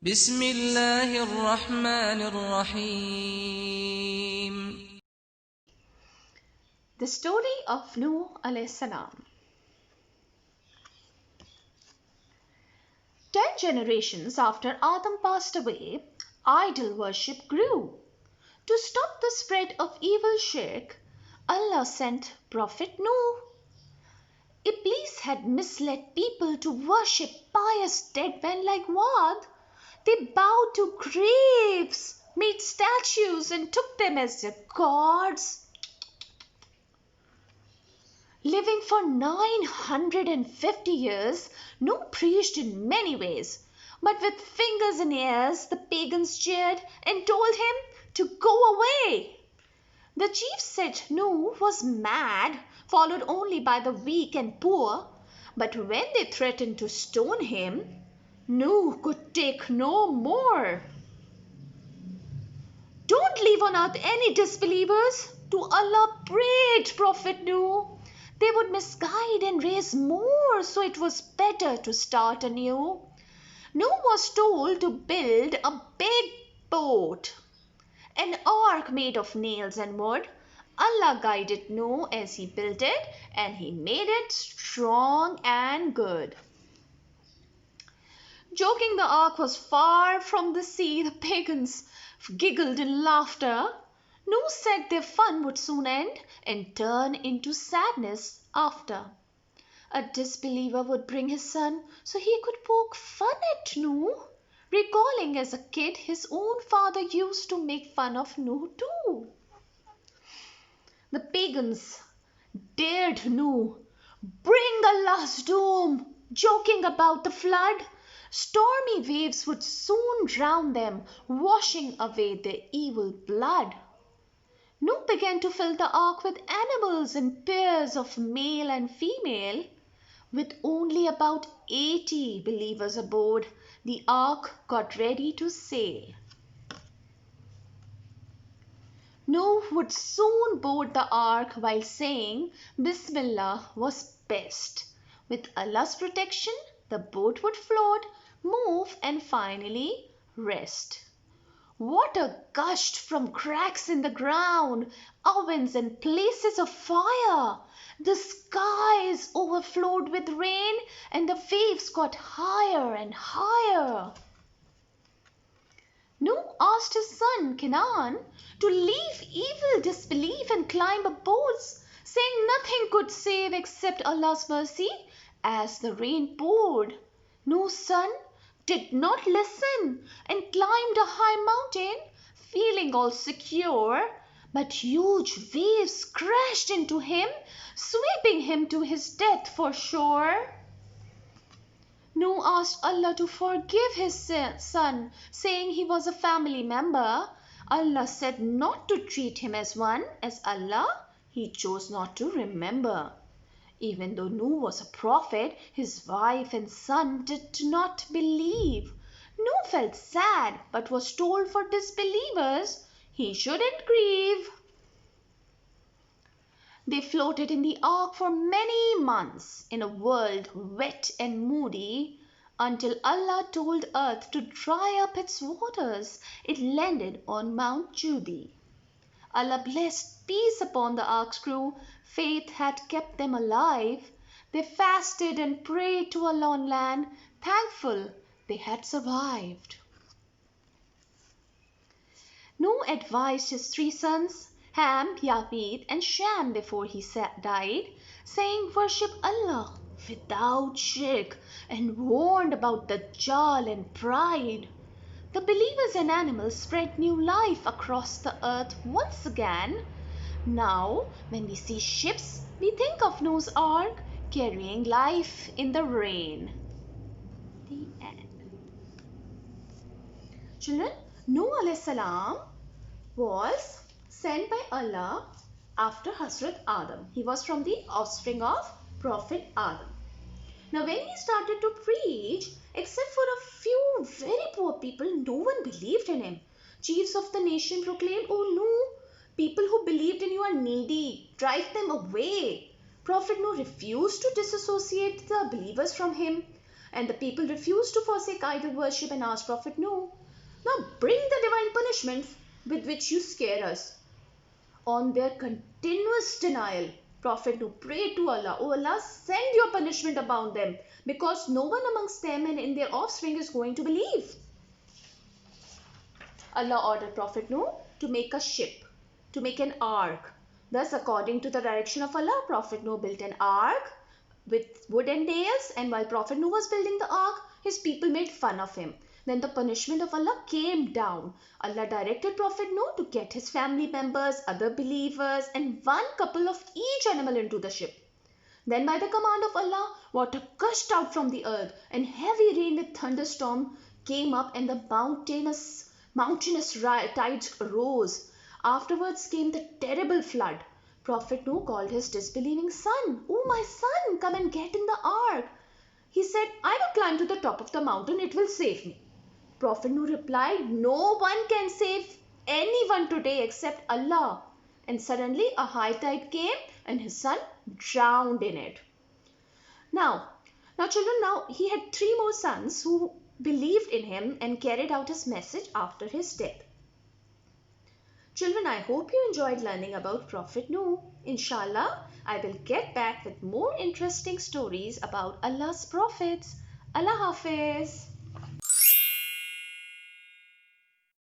بسم الله الرحمن الرحيم. The story of Nooh alayhi salam. 10 generations after Adam passed away, idol worship grew. To stop the spread of evil shirk, Allah sent Prophet Nooh. Iblis had misled people to worship pious dead men like Wad. They bowed to graves, made statues, and took them as their gods. Living for 950 years, Nooh preached in many ways. But with fingers in ears, the pagans jeered and told him to go away. The chiefs said Nooh was mad, followed only by the weak and poor. But when they threatened to stone him, Nooh could take no more. Don't leave on earth any disbelievers. To Allah prayed Prophet Nooh. They would misguide and raise more, so it was better to start anew. Nooh was told to build a big boat, an ark made of nails and wood. Allah guided Nooh as he built it, and he made it strong and good. Joking the ark was far from the sea, the pagans giggled in laughter. Nooh said their fun would soon end and turn into sadness after. A disbeliever would bring his son so he could poke fun at Nooh, recalling as a kid his own father used to make fun of Nooh too. The pagans dared Nooh, bring Allah's doom, joking about the flood. Stormy waves would soon drown them, washing away their evil blood. Nooh began to fill the ark with animals in pairs of male and female. With only about 80 believers aboard, the ark got ready to sail. Nooh would soon board the ark while saying Bismillah was best. With Allah's protection, the boat would float, move, and finally rest. Water gushed from cracks in the ground, ovens and places of fire. The skies overflowed with rain, and the waves got higher and higher. Nooh asked his son Canaan to leave evil disbelief and climb a boat, saying nothing could save except Allah's mercy as the rain poured. Nooh's son did not listen and climbed a high mountain, feeling all secure, but huge waves crashed into him, sweeping him to his death for sure. Nooh asked Allah to forgive his son, saying he was a family member. Allah said not to treat him as one, as Allah he chose not to remember. Even though Nooh was a prophet, his wife and son did not believe. Nooh felt sad, but was told for disbelievers he shouldn't grieve. They floated in the ark for many months in a world wet and moody, until Allah told earth to dry up its waters. It landed on Mount Judy. Allah blessed peace upon the ark's crew. Faith had kept them alive. They fasted and prayed to Allah on land, thankful they had survived. Nooh advised his 3 sons, Ham, Yafid, and Shem before he died, saying worship Allah without shirk, and warned about Dajjal and pride. The believers and animals spread new life across the earth once again. Now, when we see ships, we think of Noah's Ark carrying life in the rain. The end. Children, Noah alayhi salam was sent by Allah after Hazrat Adam. He was from the offspring of Prophet Adam. Now when he started to preach, except for a few very poor people, no one believed in him. Chiefs of the nation proclaimed, "Oh no, people who believed in you are needy. Drive them away." Prophet Noah refused to disassociate the believers from him. And the people refused to forsake idol worship and asked Prophet Nooh, now bring the divine punishment with which you scare us. On their continuous denial, Prophet Nooh prayed to Allah, "O Allah, send your punishment upon them, because no one amongst them and in their offspring is going to believe." Allah ordered Prophet Nooh to make a ship, to make an ark. Thus, according to the direction of Allah, Prophet Nooh built an ark with wood and nails, and while Prophet Nooh was building the ark, his people made fun of him. Then the punishment of Allah came down. Allah directed Prophet Nooh to get his family members, other believers, and one couple of each animal into the ship. Then by the command of Allah, water gushed out from the earth, and heavy rain with thunderstorm came up, and the mountainous tides rose. Afterwards came the terrible flood. Prophet Nooh called his disbelieving son, "Oh my son, come and get in the ark." He said, "I will climb to the top of the mountain, it will save me." Prophet Nooh replied, "No one can save anyone today except Allah." And suddenly a high tide came and his son drowned in it. Now children, now he had three more sons who believed in him and carried out his message after his death. Children, I hope you enjoyed learning about Prophet Nooh. Inshallah, I will get back with more interesting stories about Allah's prophets. Allah Hafiz.